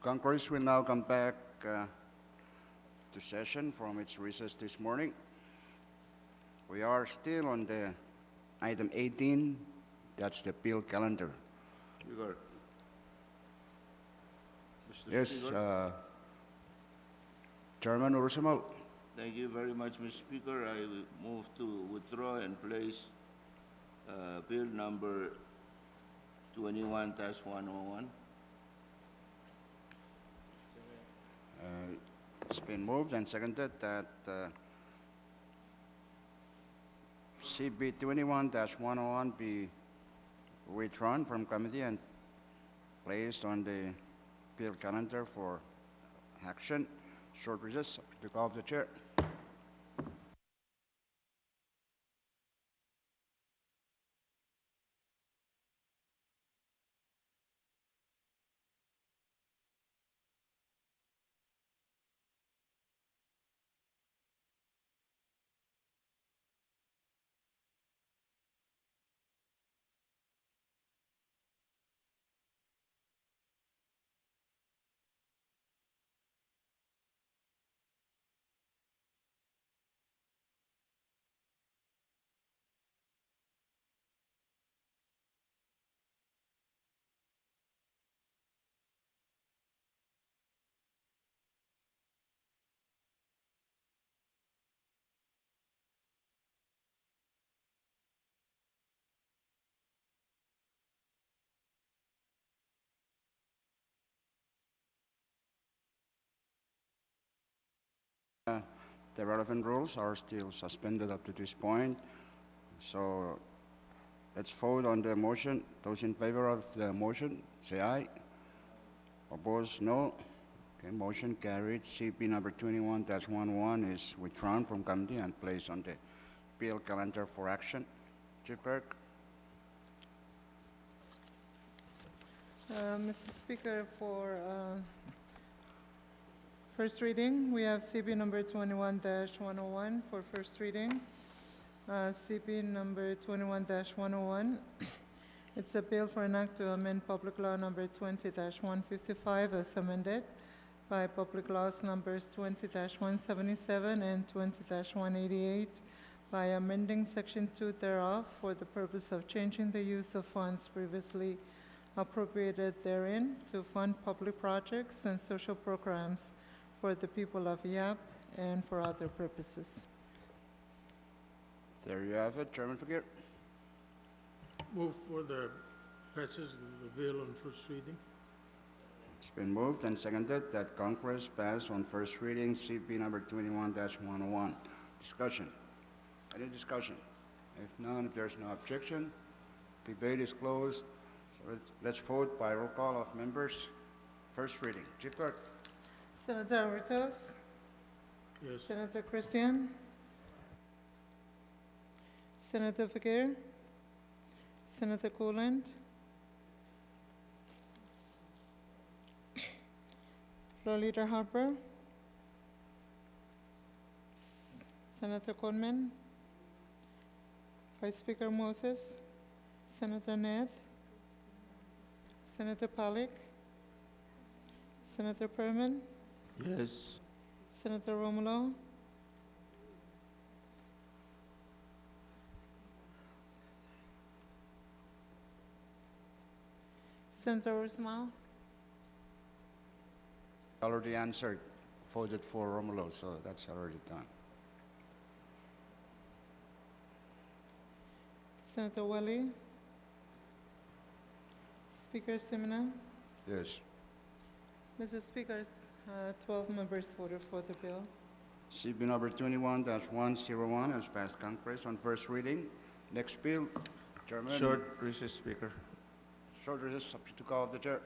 Congress will now come back to session from its recess this morning. We are still on the item 18, that's the bill calendar. Speaker. Mr. Yes, Speaker. Chairman Ursamal. Thank you very much, Mr. Speaker. I will move to withdraw and place bill number 21-101. It's been moved and seconded that CB 21-101 be withdrawn from committee and placed on the bill calendar for action. Short recess to call of the chair. The relevant rules are still suspended up to this point. So let's vote on the motion. Those in favor of the motion, say aye. Opposed, no. Okay, motion carried. CP number 21-11 is withdrawn from committee and placed on the bill calendar for action. Chief Clerk. Mr. Speaker, for first reading, we have CB number 21-101 for first reading. CB number 21-101, it's a bill for an act to amend Public Law number 20-155 as amended by Public Laws numbers 20-177 and 20-188 by amending Section 2 thereof for the purpose of changing the use of funds previously appropriated therein to fund public projects and social programs for the people of Yap and for other purposes. There you have it, Chairman Fakir. Move for the passage of the bill on first reading. It's been moved and seconded that Congress pass on first reading CP number 21-101. Discussion. Any discussion? If none, if there's no objection, debate is closed. So let's vote by roll call of members. First reading. Chief Clerk. Senator Ritos? Yes. Senator Christian? Senator Fakir? Senator Coolant? Floor Leader Harper? Senator Coleman? Vice Speaker Moses? Senator Ned? Senator Pollack? Senator Perman? Yes. Senator Romulo? Senator Usmal? Already answered, voted for Romulo, so that's already done. Senator Wally? Speaker Simina? Yes. Mr. Speaker, 12 members voted for the bill. CB number 21-101 has passed Congress on first reading. Next bill, Chairman. Short recess, Speaker. Short recess, subject to call of the chair.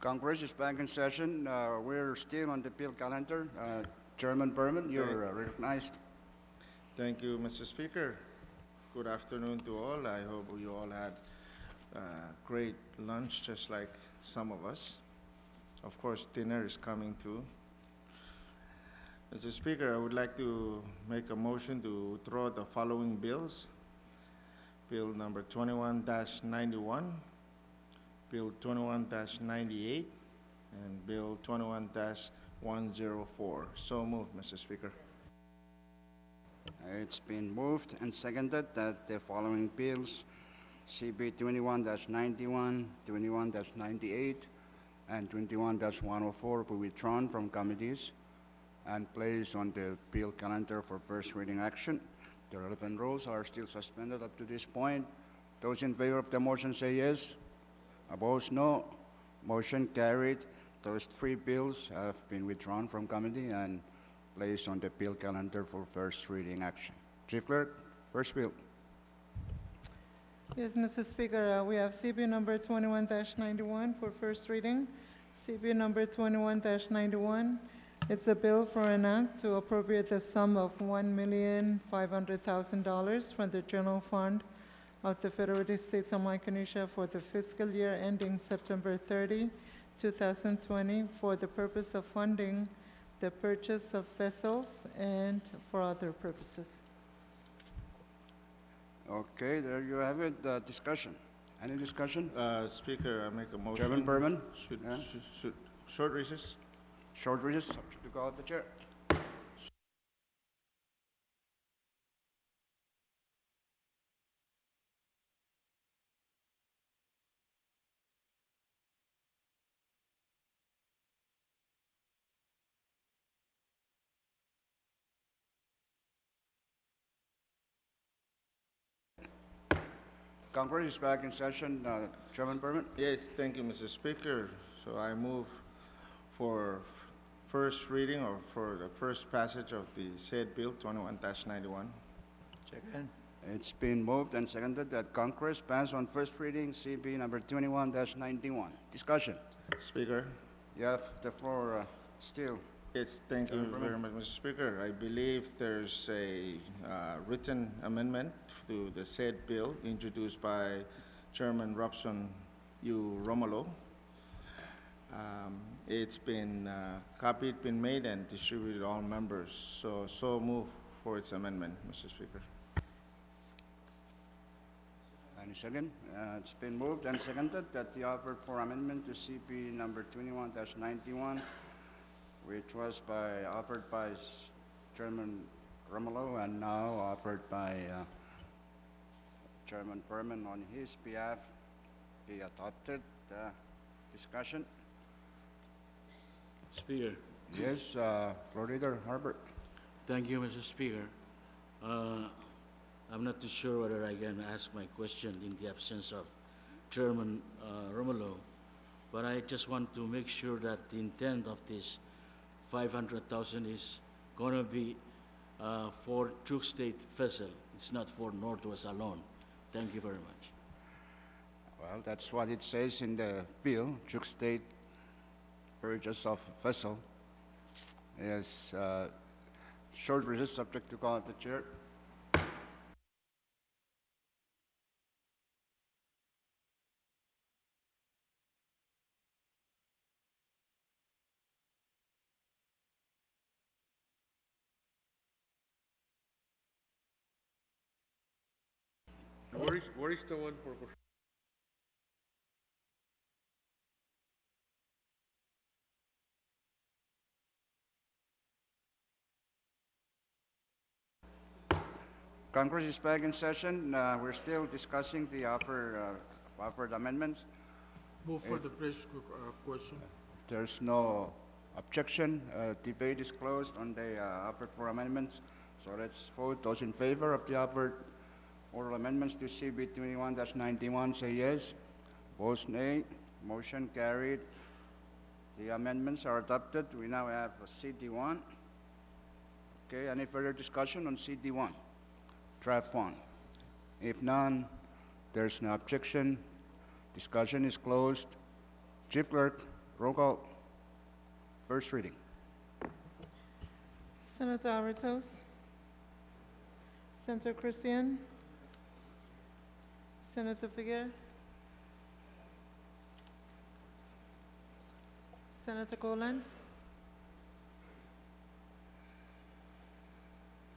Congress is back in session. We're still on the bill calendar. Chairman Berman, you're recognized. Thank you, Mr. Speaker. Good afternoon to all. I hope you all had great lunch, just like some of us. Of course, dinner is coming too. Mr. Speaker, I would like to make a motion to throw the following bills. Bill number 21-91, Bill 21-98, and Bill 21-104. So moved, Mr. Speaker. It's been moved and seconded that the following bills, CB 21-91, 21-98, and 21-104 be withdrawn from committees and placed on the bill calendar for first reading action. The relevant rules are still suspended up to this point. Those in favor of the motion say yes. Opposed, no. Motion carried. Those three bills have been withdrawn from committee and placed on the bill calendar for first reading action. Chief Clerk, first bill. Yes, Mr. Speaker, we have CB number 21-91 for first reading. CB number 21-91, it's a bill for an act to appropriate the sum of $1,500,000 from the general fund of the Federated States of Micronesia for the fiscal year ending September 30, 2020, for the purpose of funding the purchase of vessels and for other purposes. Okay, there you have it. Discussion. Any discussion? Speaker, I make a motion. Chairman Berman, Should, Yeah. should, short recess? short recess, subject to call of the chair. Congress is back in session. Chairman Berman? Yes, thank you, Mr. Speaker. So I move for first reading or for the first passage of the said bill, 21-91. Second. It's been moved and seconded that Congress pass on first reading CB number 21-91. Discussion. Speaker? You have the floor still. Yes, thank you Chairman very much, Mr. Speaker. I believe there's a written amendment to the said bill introduced by Chairman Robson U. Romulo. It's been copied, been made, and distributed to all members. So move for its amendment, Mr. Speaker. Any second? It's been moved and seconded that the offer for amendment to CB number 21-91, which was offered by Chairman Romulo and now offered by Chairman Berman on his behalf, be adopted. Discussion? Speaker, Yes, Floor Leader Harbert. thank you, Mr. Speaker. I'm not too sure whether I can ask my question in the absence of Chairman Romulo, but I just want to make sure that the intent of this 500,000 is going to be for Truk State vessel. It's not for Northwest alone. Thank you very much. Well, that's what it says in the bill, Truk State purchase of vessel. Yes, short recess subject to call of the chair. Where is the one for? Congress is back in session. We're still discussing the offered amendments. Move for the press question. There's no objection. Debate is closed on the offered for amendments. So let's vote. Those in favor of the offered oral amendments to CB 21-91 say yes. Opposed, nay. Motion carried. The amendments are adopted. We now have CD1. Okay, any further discussion on CD1? Draft one. If none, there's no objection. Discussion is closed. Chief Clerk, Roll call. First reading. Senator Avertos? Senator Christian? Senator Figuer? Senator Goland?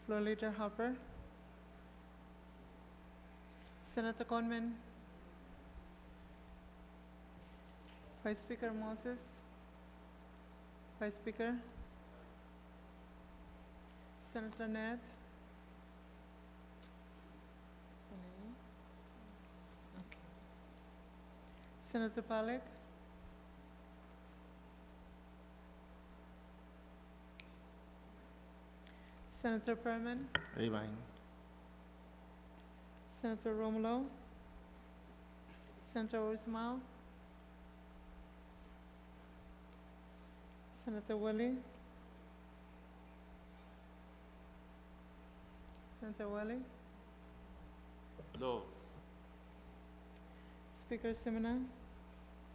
Floor Leader Harper? Senator Conman? Vice Speaker Moses? Vice Speaker? Senator Ned? Okay. Senator Pollack? Senator Perman? Amen. Senator Romulo? Senator Usmal? Senator Willie? Senator Willie? No. Speaker Simona?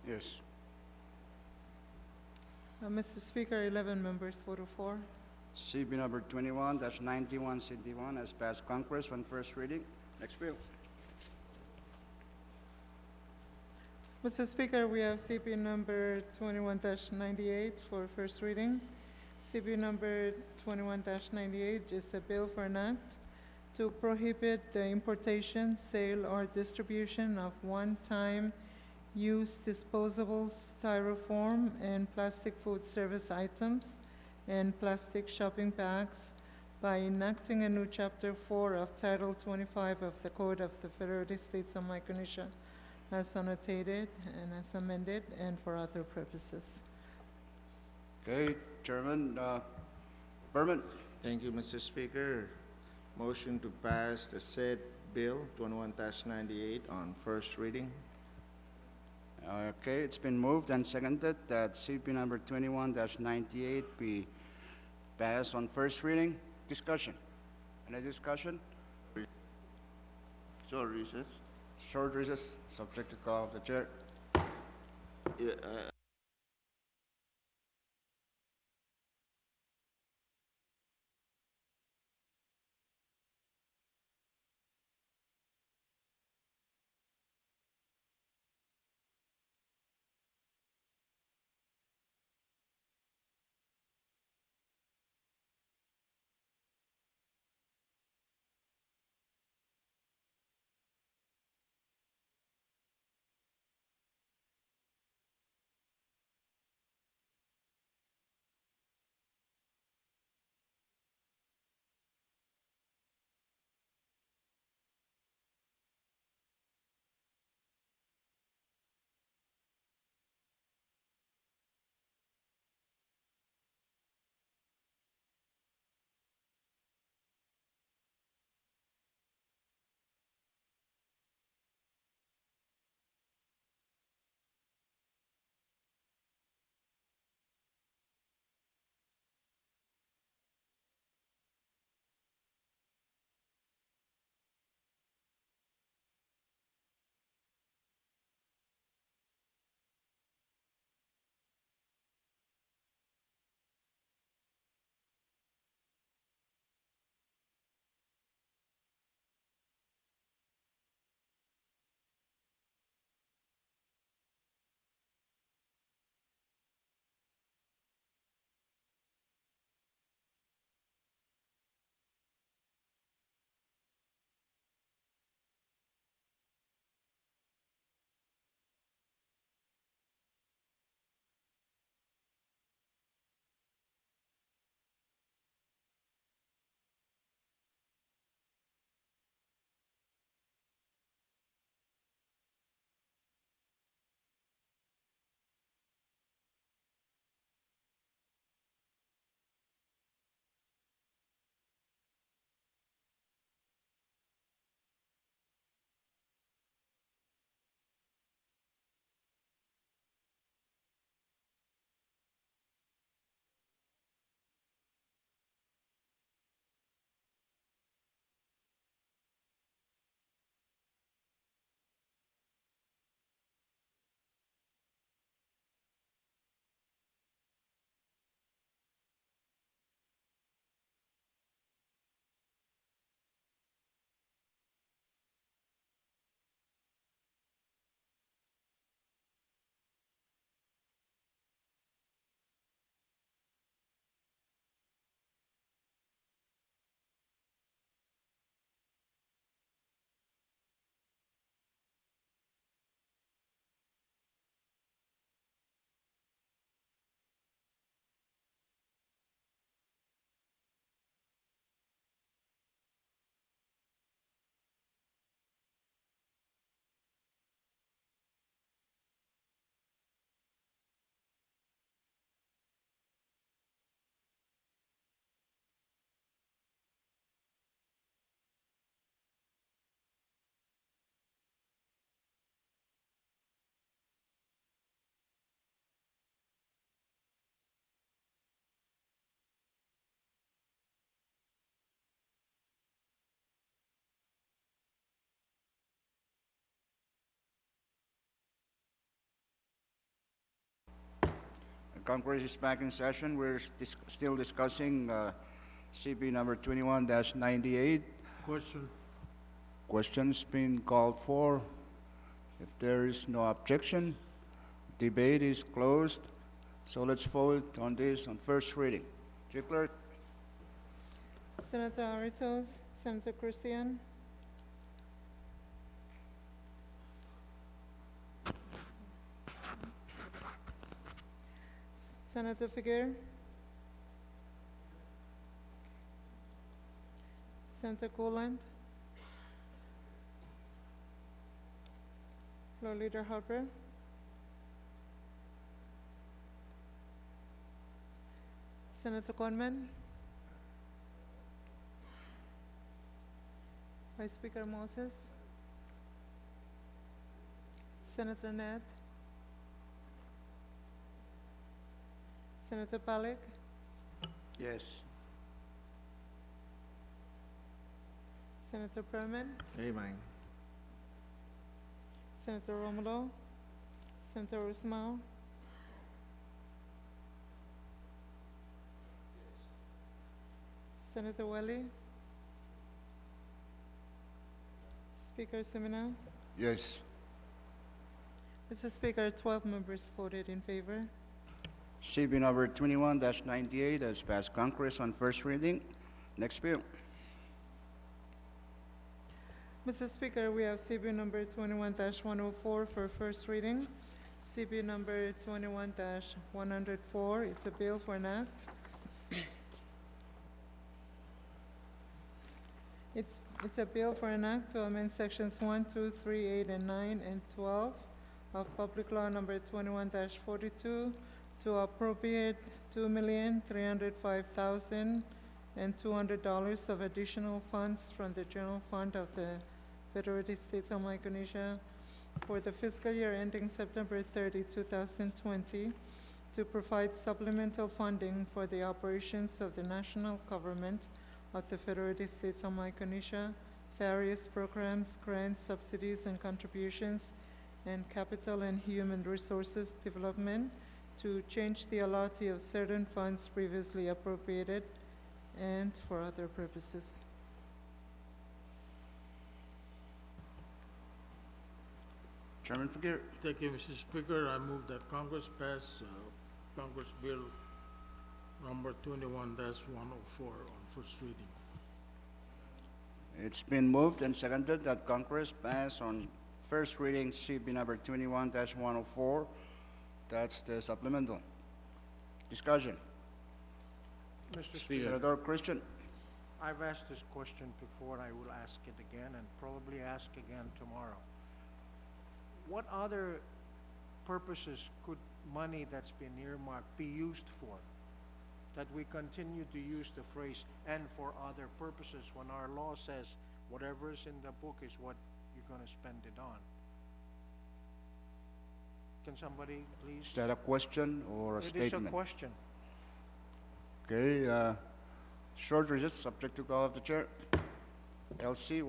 Yes. Mr. Speaker, 11 members voted for. CB number 21-91, CD1 has passed Congress on first reading. Next bill. Mr. Speaker, we have CP number 21-98 for first reading. CP number 21-98 is a bill for an act to prohibit the importation, sale, or distribution of one-time use disposable styrofoam and plastic food service items and plastic shopping bags by enacting a new Chapter 4 of Title 25 of the Code of the Federal States of Micronesia as annotated and as amended and for other purposes. Okay, Chairman, Berman. Thank you, Mr. Speaker. Motion to pass the said bill 21-98 on first reading. Okay, it's been moved and seconded that CP number 21-98 be passed on first reading. Discussion. Any discussion? Short recess. Short recess, subject to call of the chair. Yeah, Congress is back in session. We're still discussing CB number 21-98. Question, Questions been called for. If there is no objection, debate is closed. So let's vote on this on first reading. Chief Clerk? Senator Aritos, Senator Christian, Senator Figuer, Senator Goland, Floor Leader Harper, Senator Conman, Vice Speaker Moses, Senator Ned, Senator Pollack, Yes. Senator Perman, Amen. Senator Romulo, Senator Usmal, Senator Welly, Speaker Semina. Yes. Mr. Speaker, 12 members voted in favor. CB number 21-98 has passed Congress on first reading. Next bill. Mr. Speaker, we have CB number 21-104 for first reading. CB number 21-104, it's a bill for an act. It's a bill for an act to amend sections 1, 2, 3, 8, and 9, and 12 of Public Law number 21-42 to appropriate $2,305,200 of additional funds from the general fund of the Federated States of Micronesia for the fiscal year ending September 30, 2020, to provide supplemental funding for the operations of the national government of the Federated States of Micronesia, various programs, grants, subsidies, and contributions, and capital and human resources development to change the allotment of certain funds previously appropriated and for other purposes. Chairman Figuer. thank you, Mr. Speaker. I move that Congress pass Congress Bill number 21-104 on first reading. It's been moved and seconded that Congress pass on first reading CB number 21-104. That's the supplemental. Discussion. Mr. Speaker, Senator Christian. I've asked this question before, and I will ask it again, and probably ask again tomorrow. What other purposes could money that's been earmarked be used for? That we continue to use the phrase, "and for other purposes," when our law says whatever is in the book is what you're gonna spend it on. Can somebody please? Is that a question or a It is a statement? question. Okay, short recess, subject to call of the chair. LC.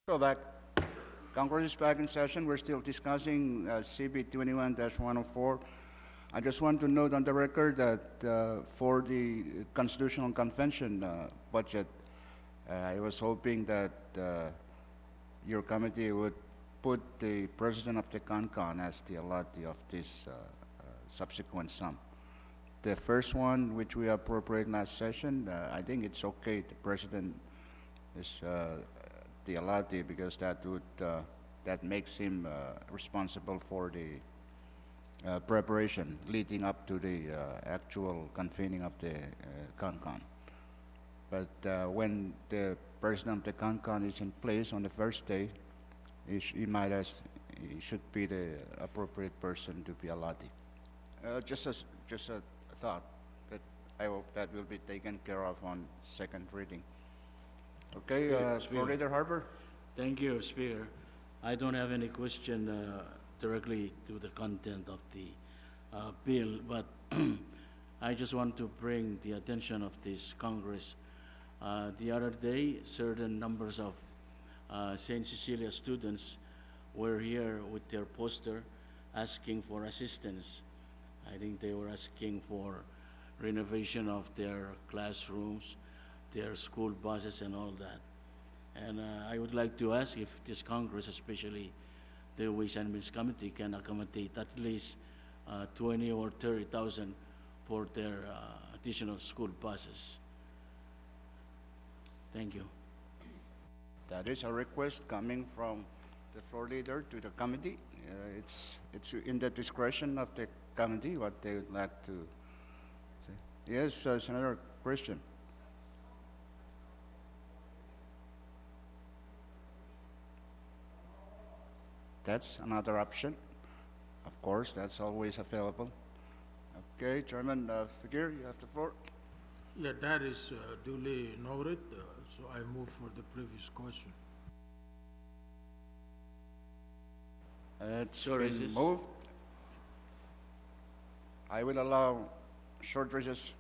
Go back. Congress is back in session. We're still discussing CB 21-104. I just want to note on the record that for the Constitutional Convention budget, I was hoping that your committee would put the president of the CONCON as the allotee of this subsequent sum. The first one, which we appropriate last session, I think it's okay. The president is the allotee because that makes him responsible for the preparation leading up to the actual convening of the CONCON. But when the president of the CONCON is in place on the first day, he should be the appropriate person to be allotted. Just a thought that I hope that will be taken care of on second reading. Okay, Speaker. Florida Harbor? Thank you, Speaker. I don't have any question directly to the content of the bill, but I just want to bring the attention of this Congress. The other day, certain numbers of St. Cecilia students were here with their poster asking for assistance. I think they were asking for renovation of their classrooms, their school buses and all that. And I would like to ask if this Congress, especially the Ways and Means Committee, can accommodate at least 20 or 30,000 for their additional school buses. Thank you. That is a request coming from the floor leader to the committee. It's in the discretion of the committee what they would like to say. Yes, Senator Christian. That's another option. Of course, that's always available. Okay, Chairman Fakir, you have the floor. Yeah, that is duly noted, so I move for the previous question. It's Short been recess. moved. I will allow short recess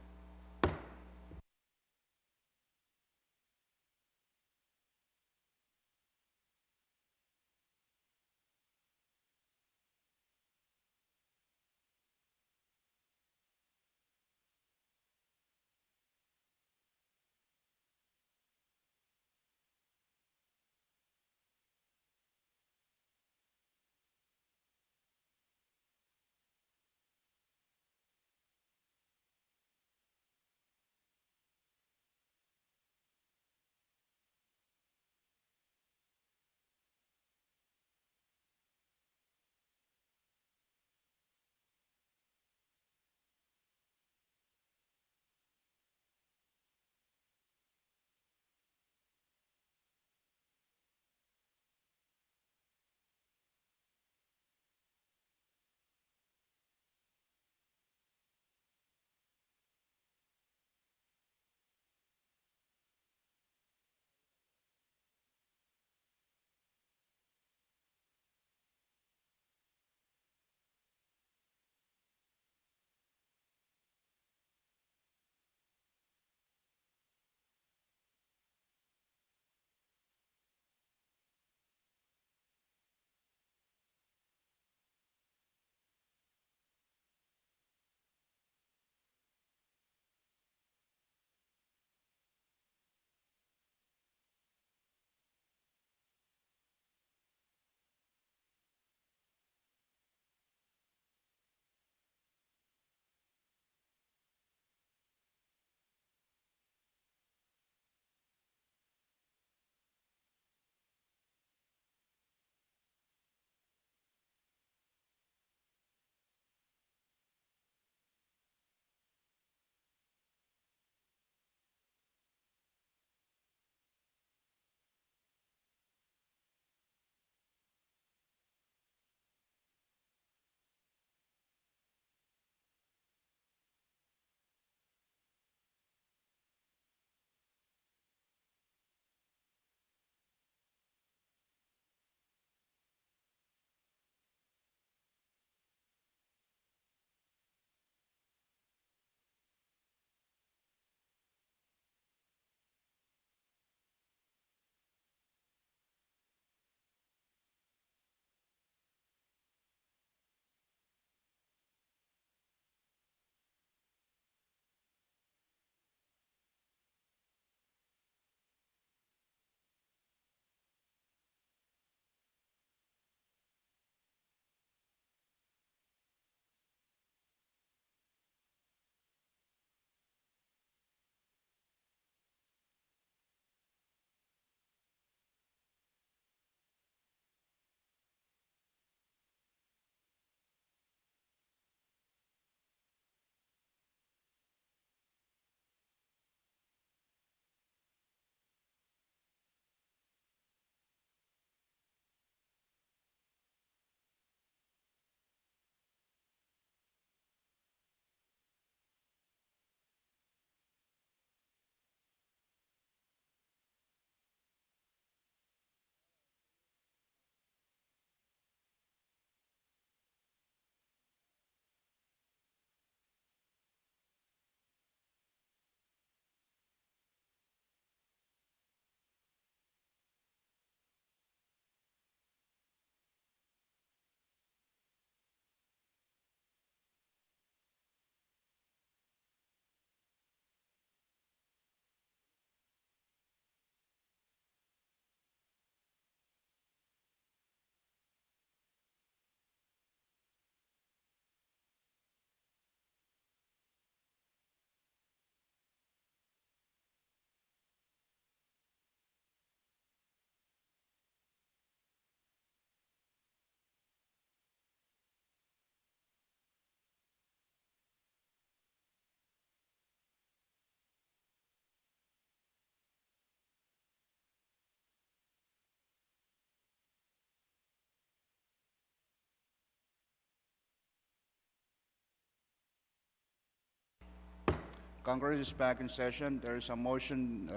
Congress is back in session. There is a motion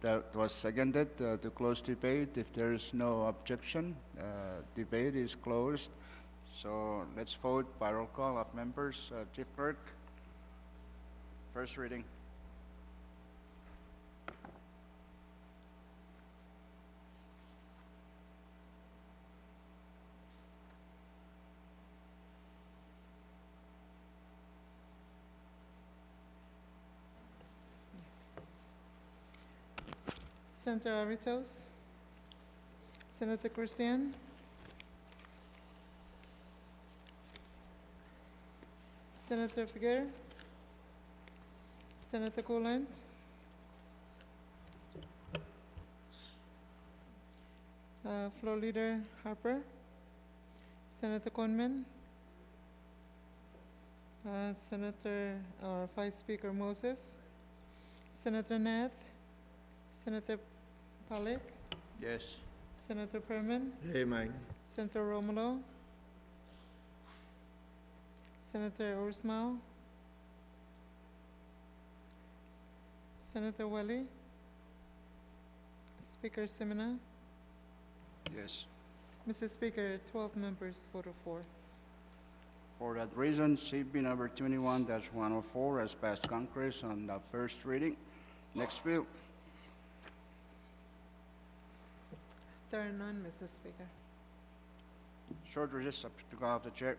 that was seconded to close debate. If there is no objection, debate is closed. So let's vote by roll call of members. Chief Clerk, first reading. Senator Avitos, Senator Christian, Senator Figueroa, Senator Coolant, Floor Leader Harper, Senator Conman, Senator Vice Speaker Moses, Senator Nath, Senator Pollack, Yes. Senator Perman, Amen. Senator Romulo, Senator Ursmal, Senator Welly, Speaker Semina. Yes. Mr. Speaker, 12 members voted for. For that reason, CB number 21-104 has passed Congress on the first reading. Next bill. There are none, Mr. Speaker. Short recess, subject to call of the chair.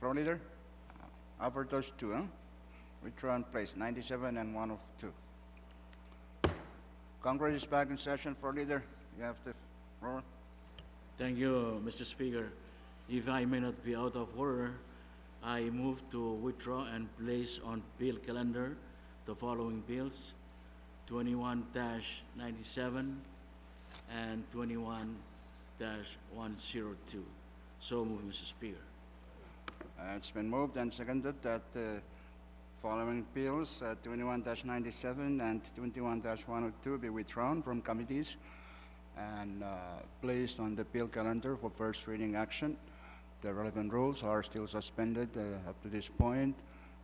Floor Leader? How about those two, huh? Withdraw and place, 97 and 102. Congress is back in session, Floor Leader. You have the floor. Thank you, Mr. Speaker. If I may not be out of order, I move to withdraw and place on bill calendar the following bills: 21-97 and 21-102. So move, Mr. Speaker. It's been moved and seconded that following bills, 21-97 and 21-102 be withdrawn from committees and placed on the bill calendar for first reading action. The relevant rules are still suspended up to this point.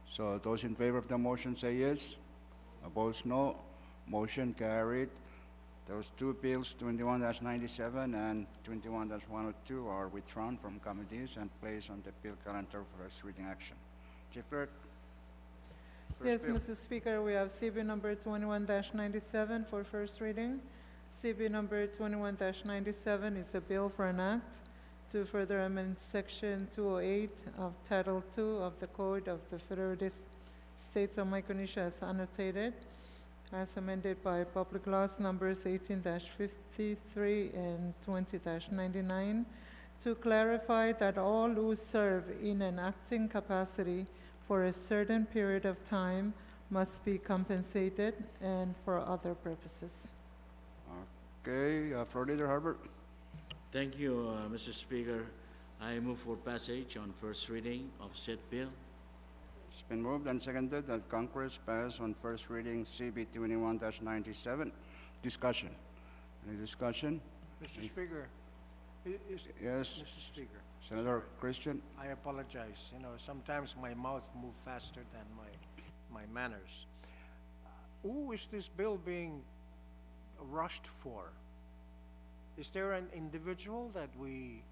So those in favor of the motion say yes. Opposed, no. Motion carried. Those two bills, 21-97 and 21-102, are withdrawn from committees and placed on the bill calendar for first reading action. Chief Clerk? Yes, First bill. Mr. Speaker, we have CB number 21-97 for first reading. CB number 21-97 is a bill for an act to further amend Section 208 of Title II of the Code of the Federal States of Micronesia as annotated, as amended by Public Laws numbers 18-53 and 20-99, to clarify that all who serve in an acting capacity for a certain period of time must be compensated and for other purposes. Okay, Floor Leader Harbert. Thank you, Mr. Speaker. I move for passage on first reading of said bill. It's been moved and seconded that Congress pass on first reading CB 21-97. Discussion. Any discussion? Mr. Speaker, Yes, Mr. Speaker, Senator Christian. I apologize. You know, sometimes my mouth moves faster than my manners. Who is this bill being rushed for? Is there an individual that we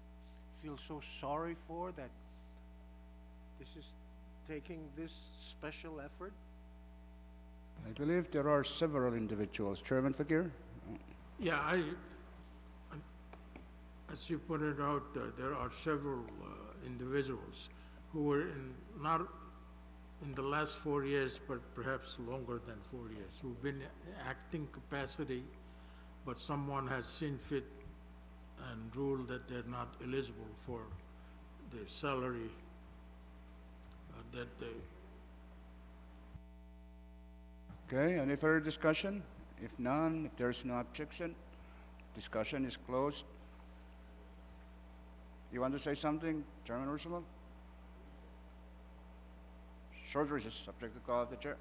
feel so sorry for that this is taking this special effort? I believe there are several individuals. Chairman Fakir? Yeah, as you pointed out, there are several individuals who were not in the last 4 years, but perhaps longer than 4 years, who've been in acting capacity, but someone has seen fit and ruled that they're not eligible for the salary that they. Okay, any further discussion? If none, if there's no objection, discussion is closed. You want to say something, Chairman Ursula? Short recess, subject to call of the chair.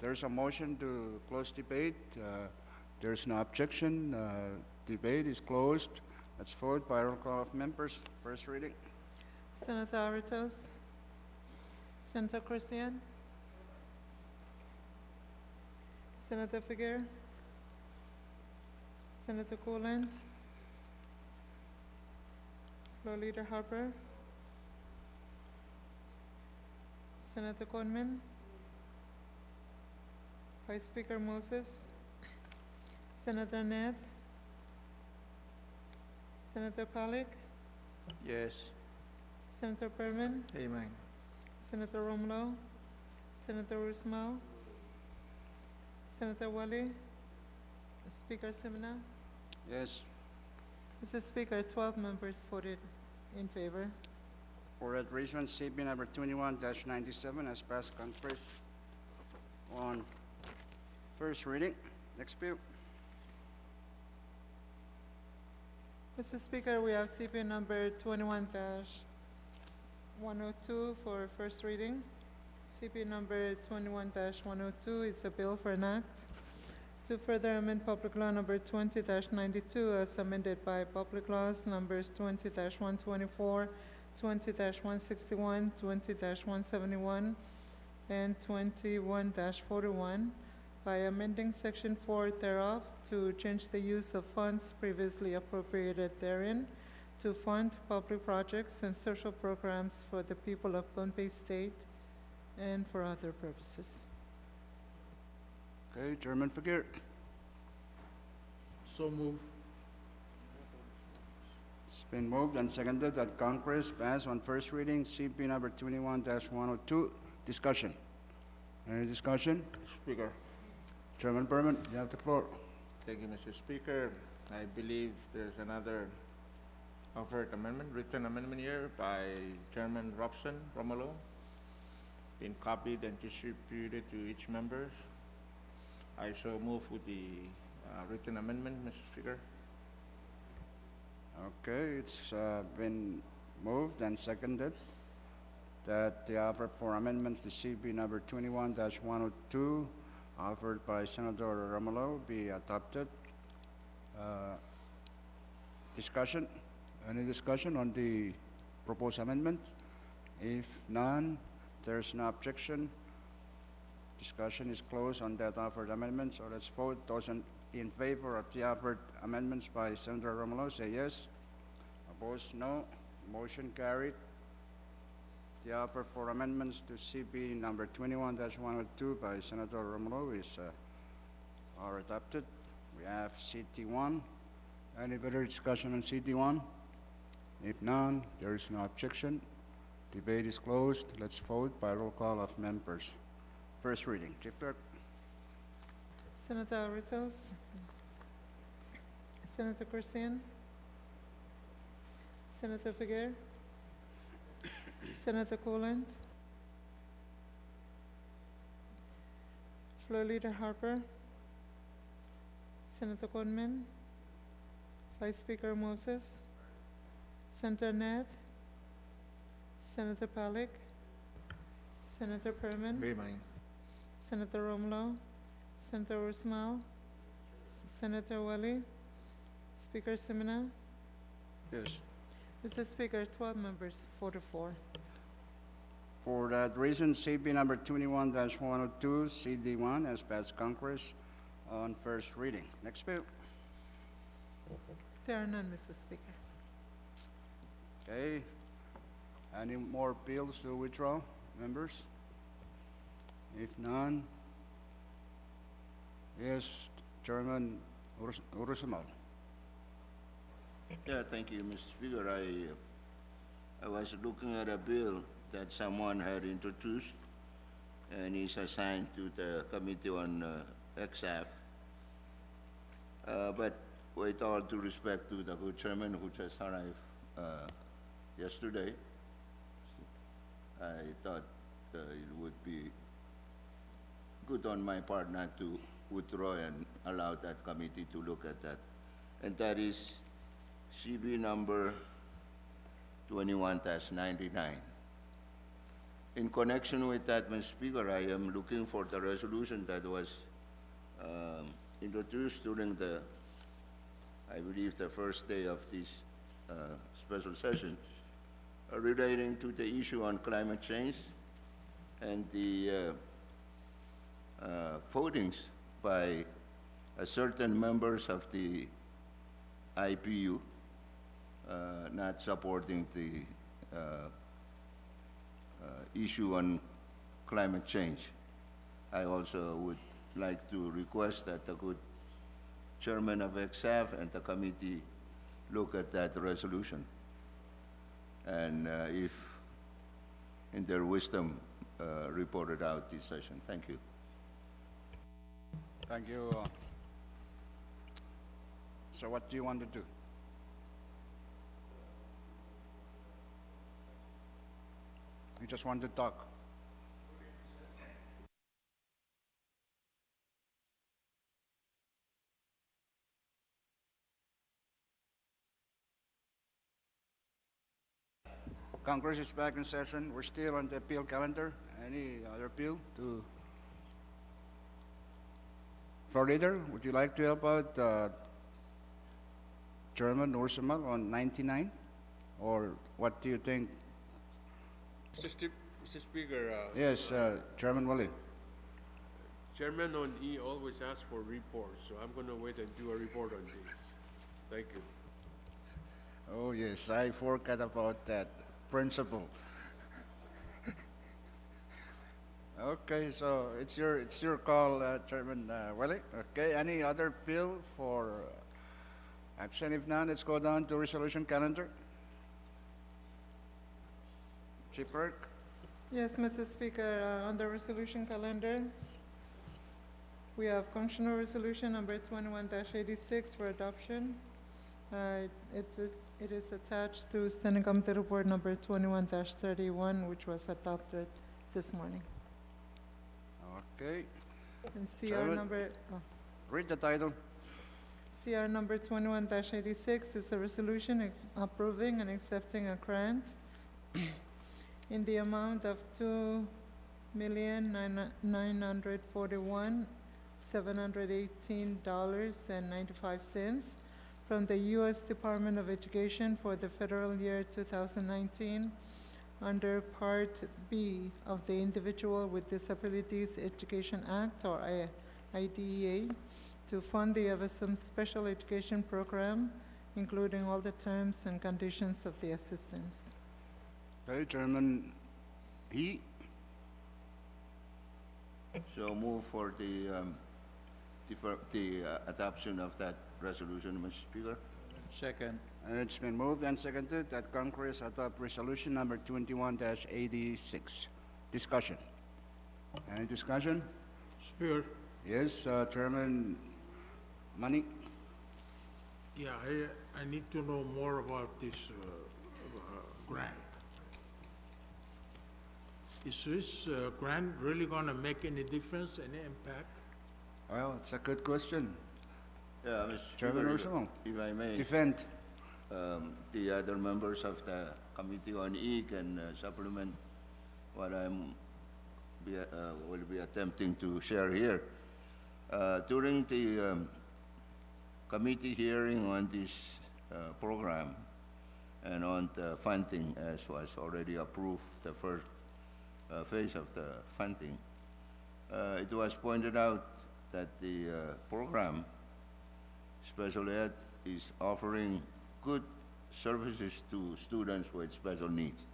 There's a motion to close debate. There's no objection. Debate is closed. Let's vote by roll call of members. First reading. Senator Aritos. Senator Christian. Senator Figuer. Senator Copeland. Floor Leader Harper. Senator Conman. Vice Speaker Moses. Senator Ned. Senator Pollack. Yes. Senator Berman. Amen. Senator Romlo. Senator Usmal. Senator Wally. Speaker Semina. Yes. Mr. Speaker, 12 members voted in favor. For that reason, CB number 21-97 has passed conference on first reading. Next bill. Mr. Speaker, we have CP number 21-102 for first reading. CP number 21-102 is a bill for an act to further amend Public Law number 20-92 as amended by Public Laws numbers 20-124, 20-161, 20-171, and 21-41 by amending Section 4 thereof to change the use of funds previously appropriated therein to fund public projects and social programs for the people of Pohnpei State and for other purposes. Okay, Chairman Fakir. So move. It's been moved and seconded that Congress pass on first reading CP number 21-102. Discussion. Any discussion? Speaker. Chairman Berman, you have the floor. Thank you, Mr. Speaker. I believe there's another offered amendment, written amendment here by Chairman Robson Romulo, been copied and distributed to each member. I so move with the written amendment, Mr. Speaker. Okay, it's been moved and seconded that the offer for amendments to CB number 21-102 offered by Senator Romulo be adopted. Discussion? Any discussion on the proposed amendment? If none, there's no objection. Discussion is closed on that offered amendment, so let's vote. Those in favor of the offered amendments by Senator Romulo, say yes. Opposed, no. Motion carried. The offer for amendments to CB number 21-102 by Senator Romulo are adopted. We have CT1. Any further discussion on CT1? If none, there is no objection. Debate is closed. Let's vote by roll call of members. First reading. Chief Clerk. Senator Aritos. Senator Christian. Senator Figuer. Senator Copeland. Floor Leader Harper. Senator Conman. Vice Speaker Moses. Senator Ned. Senator Pollack. Senator Perman. Amen. Senator Romlo. Senator Usmal. Senator Wally. Speaker Semina. Yes. Mr. Speaker, 12 members, 4 to 4. For that reason, CB number 21-102, CD1 has passed Congress on first reading. Next bill. There are none, Mr. Speaker. Okay. Any more bills to withdraw, members? If none, yes, Chairman Urusamal. Yeah, thank you, Mr. Speaker. I was looking at a bill that someone had introduced and is assigned to the Committee on EXAF. But with all due respect to the good chairman who just arrived yesterday, I thought it would be good on my part not to withdraw and allow that committee to look at that. And that is CB number 21-99. In connection with that, Mr. Speaker, I am looking for the resolution that was introduced during the, I believe, the first day of this special session relating to the issue on climate change and the votings by certain members of the IPU not supporting the issue on climate change. I also would like to request that the good chairman of EXAF and the committee look at that resolution. And if, in their wisdom, report it out this session. Thank you. Thank you. So what do you want to do? You just want to talk? Congress is back in session. We're still on the appeal calendar. Any other appeal to? Floor leader, would you like to help out Chairman Ursamal on 99? Or what do you think? Mr. Speaker, Yes, Chairman Wali. Chairman on E always asks for reports, so I'm going to wait and do a report on this. Thank you. Oh yes, I forgot about that principle. Okay, so it's your call, Chairman Wali. Okay, any other bill for action? If none, let's go down to resolution calendar. Chief Clerk. Yes, Mr. Speaker, on the resolution calendar, we have functional resolution number 21-86 for adoption. It is attached to Standing Committee Report number 21-31, which was adopted this morning. Okay, And CR Chairman. number, read the title. CR number 21-86 is a resolution approving and accepting a grant in the amount of $2,941,718.95 from the U.S. Department of Education for the federal year 2019 under Part B of the Individual with Disabilities Education Act, or IDEA, to fund the Everson Special Education Program, including all the terms and conditions of the assistance. Okay, Chairman He. So move for the adoption of that resolution, Mr. Speaker. Second. And it's been moved and seconded that Congress adopt resolution number 21-86. Discussion. Any discussion? Speaker, Yes, Chairman Money. yeah, I need to know more about this grant. Is this grant really gonna make any difference, any impact? Well, it's a good question. Yeah, Mr. Chairman Speaker, Ursula. if I may, Defend. the other members of the Committee on E can supplement what will be attempting to share here. During the committee hearing on this program and on the funding, as was already approved, the first phase of the funding, it was pointed out that the program, Special Ed, is offering good services to students with special needs.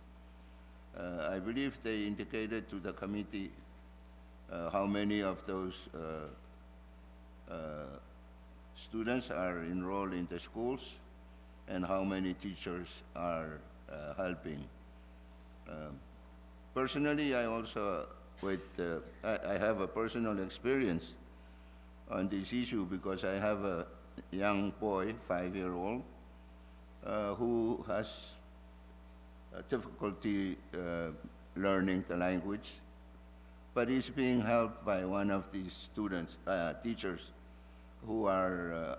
I believe they indicated to the committee how many of those students are enrolled in the schools and how many teachers are helping. Personally, I also, I have a personal experience on this issue because I have a young boy, 5-year-old, who has difficulty learning the language, but is being helped by one of these students, teachers, who are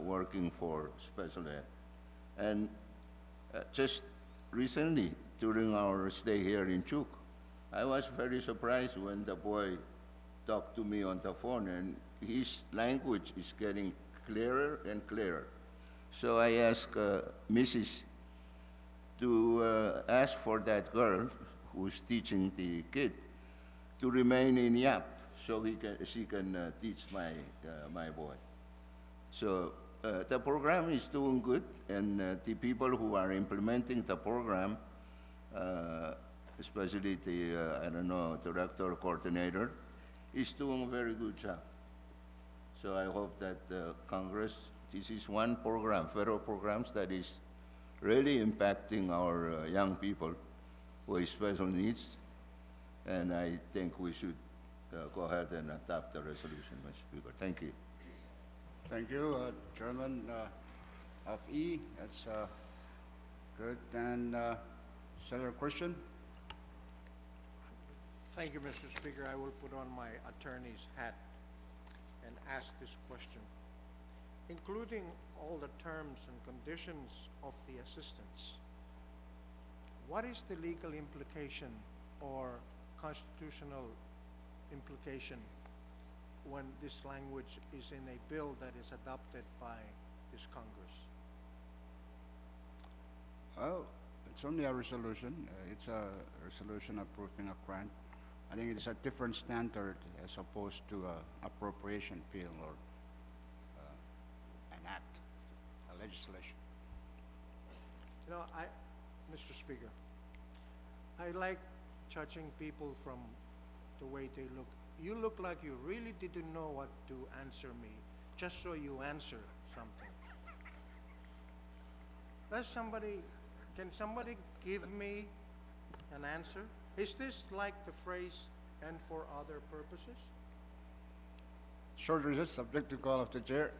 working for Special Ed. And just recently, during our stay here in Chuk, I was very surprised when the boy talked to me on the phone, and his language is getting clearer and clearer. So I asked Mrs. to ask for that girl who's teaching the kid to remain in Yap so she can teach my boy. So the program is doing good, and the people who are implementing the program, especially the, I don't know, director, coordinator, is doing a very good job. So I hope that Congress, this is one program, federal programs that is really impacting our young people with special needs, and I think we should go ahead and adopt the resolution, Mr. Speaker. Thank you. Thank you, Chairman of E. That's good. And Senator Christian? Thank you, Mr. Speaker. I will put on my attorney's hat and ask this question. Including all the terms and conditions of the assistance, what is the legal implication or constitutional implication when this language is in a bill that is adopted by this Congress? Well, it's only a resolution. It's a resolution approving a grant. I think it's a different standard as opposed to appropriation bill or an act, a legislation. You know, Mr. Speaker, I like judging people from the way they look. You look like you really didn't know what to answer me, just so you answer something. Can somebody give me an answer? Is this like the phrase, "and for other purposes"? Short recess, subject to call of the chair.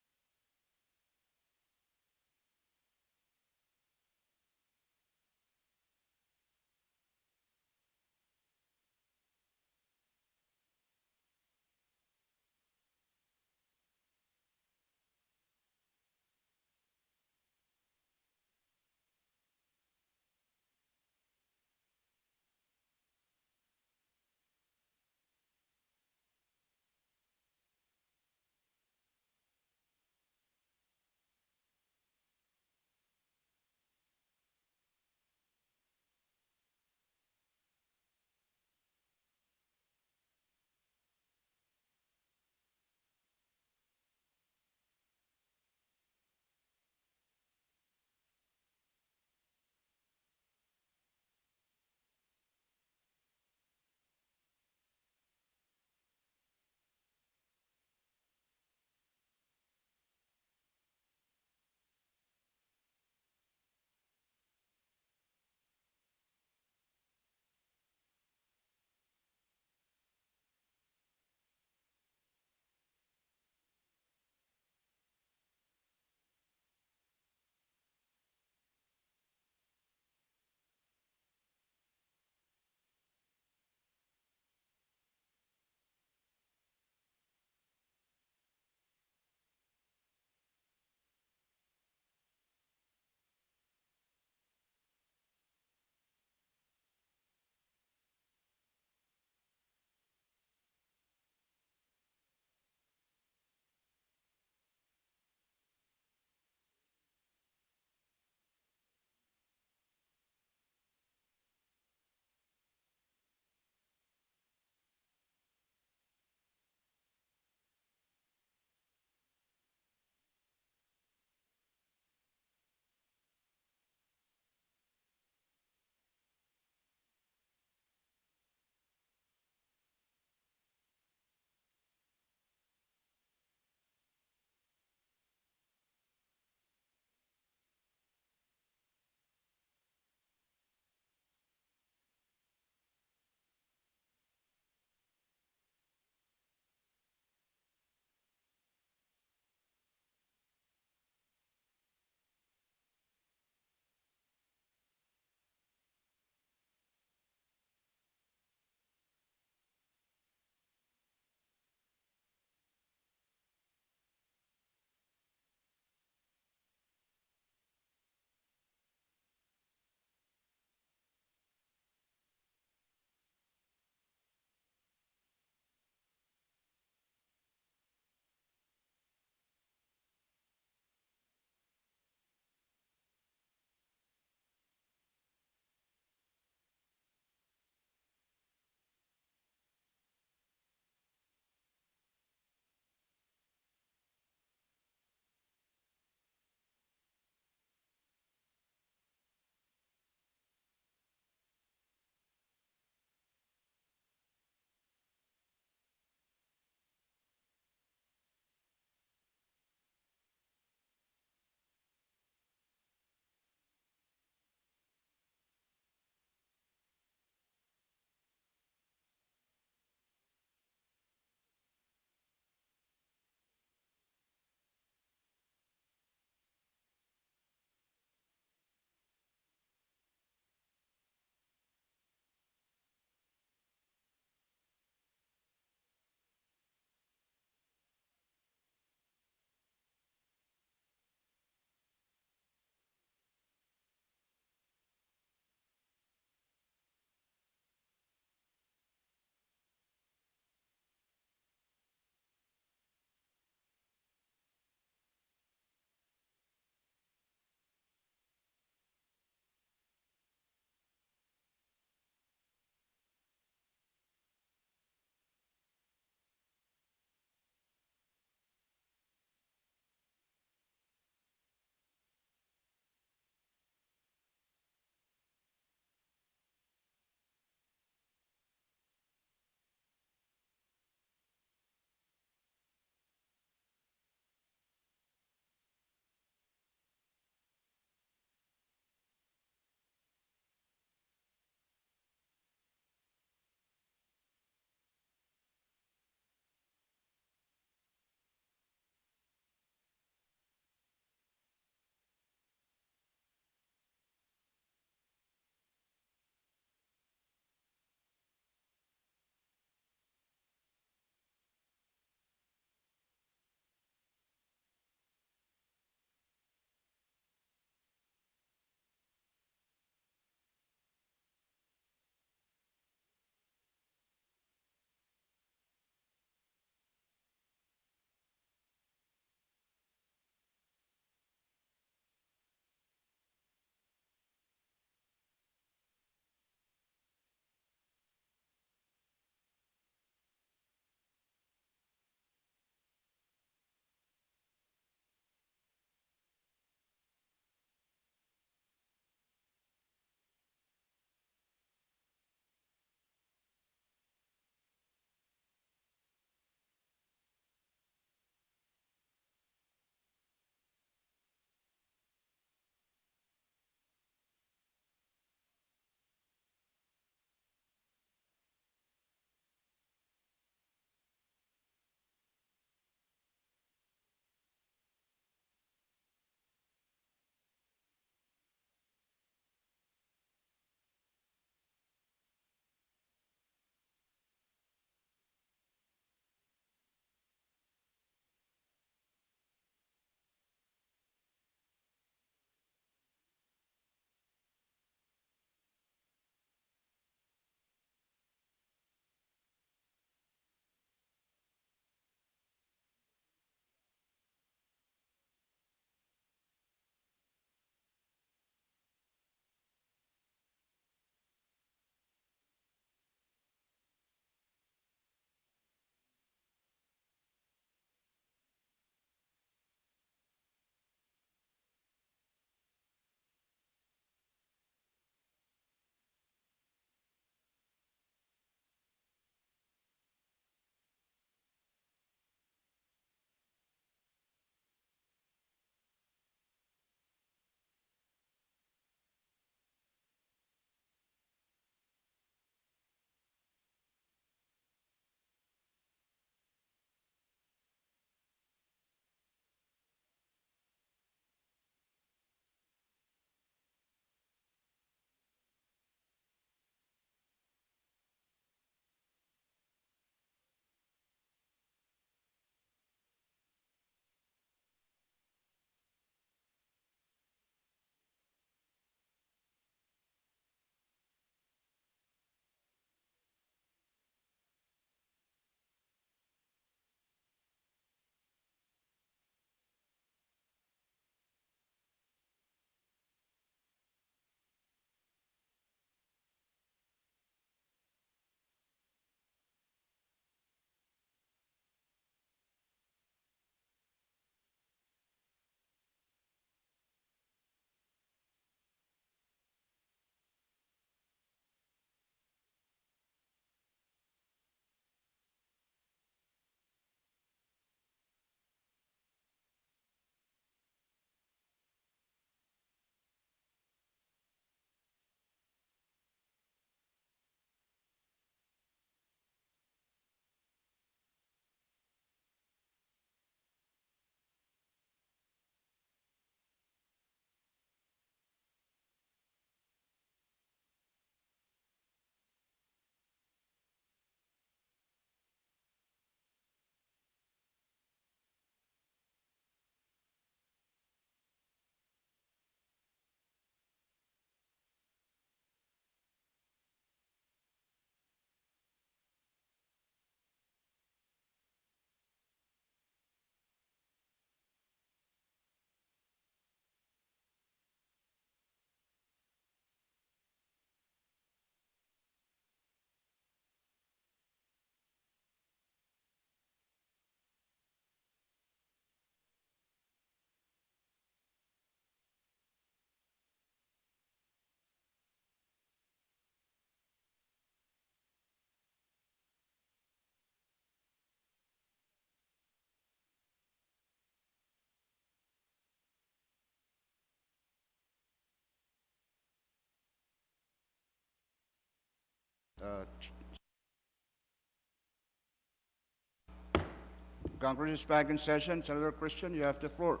Congress is back in session. Senator Christian, you have the floor.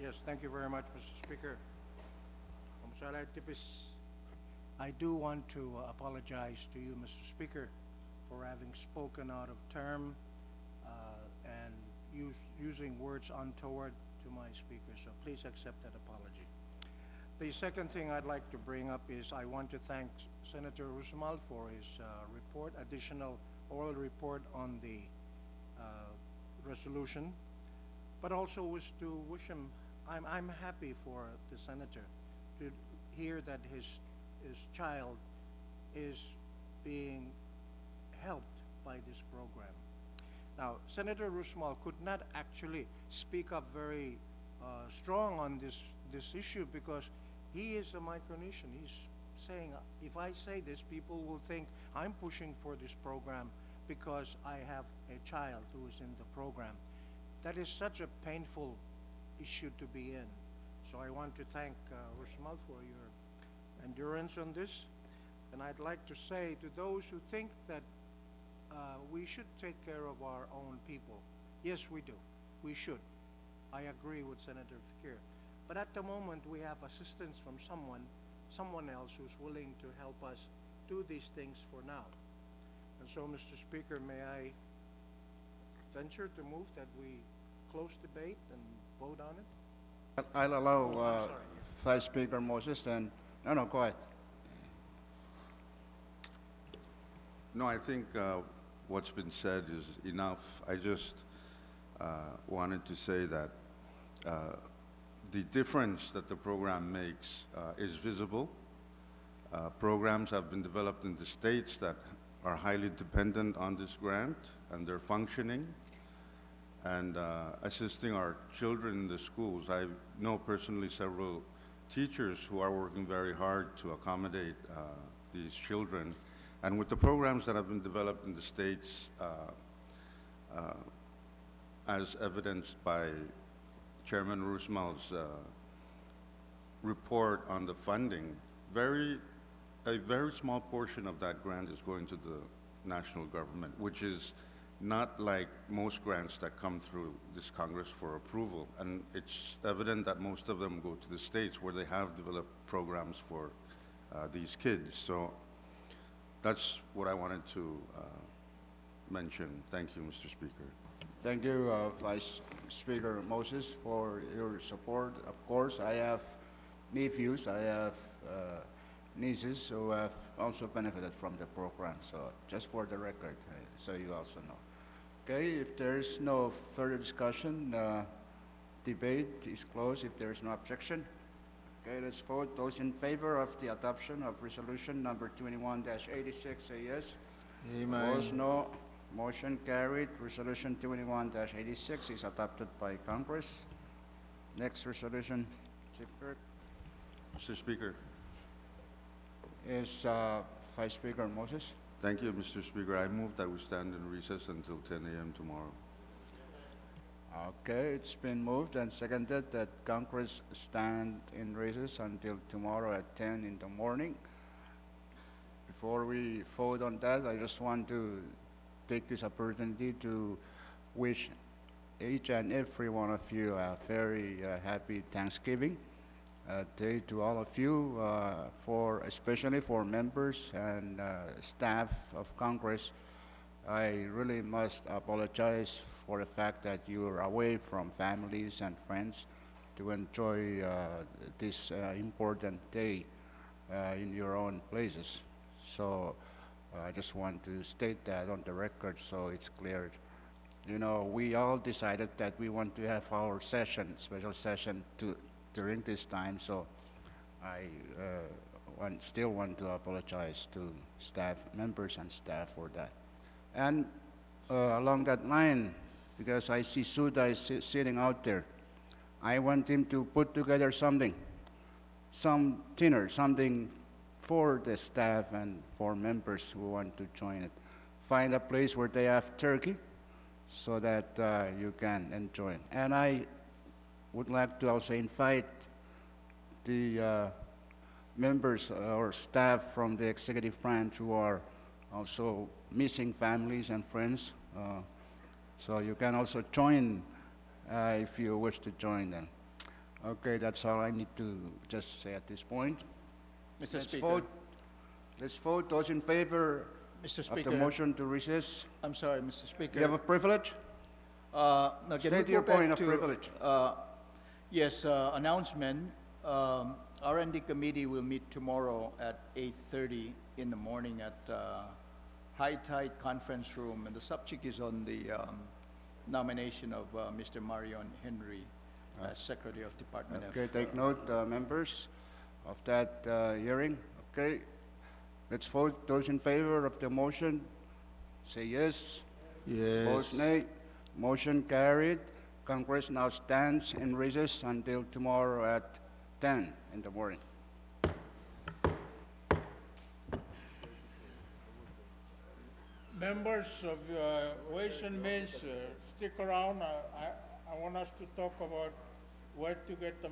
Yes, thank you very much, Mr. Speaker. Salay Tipis, I do want to apologize to you, Mr. Speaker, for having spoken out of term and using words untoward to my speaker, so please accept that apology. The second thing I'd like to bring up is I want to thank Senator Rusmal for his report, additional oral report on the resolution, but also was to wish him, I'm happy for the senator to hear that his child is being helped by this program. Now, Senator Rusmal could not actually speak up very strong on this issue because he is a Micronesian. He's saying, if I say this, people will think I'm pushing for this program because I have a child who is in the program. That is such a painful issue to be in. So I want to thank Rusmal for your endurance on this. And I'd like to say to those who think that we should take care of our own people, yes, we do. We should. I agree with Senator Fikir. But at the moment, we have assistance from someone else who's willing to help us do these things for now. And so, Mr. Speaker, may I venture to move that we close debate and vote on it? I'll allow sorry. Vice Speaker Moses and, no, go ahead. No, I think what's been said is enough. I just wanted to say that the difference that the program makes is visible. Programs have been developed in the states that are highly dependent on this grant, and they're functioning and assisting our children in the schools. I know personally several teachers who are working very hard to accommodate these children. And with the programs that have been developed in the states, as evidenced by Chairman Rusmal's report on the funding, a very small portion of that grant is going to the national government, which is not like most grants that come through this Congress for approval. And it's evident that most of them go to the states where they have developed programs for these kids. So that's what I wanted to mention. Thank you, Mr. Speaker. Thank you, Vice Speaker Moses, for your support. Of course, I have nephews, I have nieces who have also benefited from the program. So just for the record, so you also know. Okay, if there's no further discussion, debate is closed if there is no objection. Okay, let's vote. Those in favor of the adoption of resolution number 21-86, say yes. Amen. Opposed, no. Motion carried. Resolution 21-86 is adopted by Congress. Next resolution, Chief Clerk, Mr. Speaker. is Vice Speaker Moses. Thank you, Mr. Speaker. I move that we stand in recess until 10 a.m. tomorrow. Okay, it's been moved and seconded that Congress stand in recess until tomorrow at 10 in the morning. Before we vote on that, I just want to take this opportunity to wish each and every one of you a very happy Thanksgiving Day to all of you, especially for members and staff of Congress. I really must apologize for the fact that you are away from families and friends to enjoy this important day in your own places. So I just want to state that on the record so it's clear. You know, we all decided that we want to have our special session during this time, so I still want to apologize to staff members and staff for that. And along that line, because I see Suda is sitting out there, I want him to put together some dinner, something for the staff and for members who want to join it. Find a place where they have turkey so that you can enjoy it. And I would like to also invite the members or staff from the executive branch who are also missing families and friends. So you can also join if you wish to join them. Okay, that's all I need to just say at this point. Mr. Let's Speaker. vote. Let's vote. Those in favor Mr. of Speaker. the motion to recess. I'm sorry, Mr. Speaker. You have a privilege? No, can we State go your back point of to, privilege. Yes, announcement. R&D committee will meet tomorrow at 8:30 in the morning at High Tide Conference Room, and the subject is on the nomination of Mr. Marion Henry as Secretary of Department of... Okay, take note, members, of that hearing. Okay, let's vote. Those in favor of the motion, say yes. Yes. Opposed, nay. Motion carried. Congress now stands in recess until tomorrow at 10 in the morning. Members of Ways and Means, stick around. I want us to talk about where to get the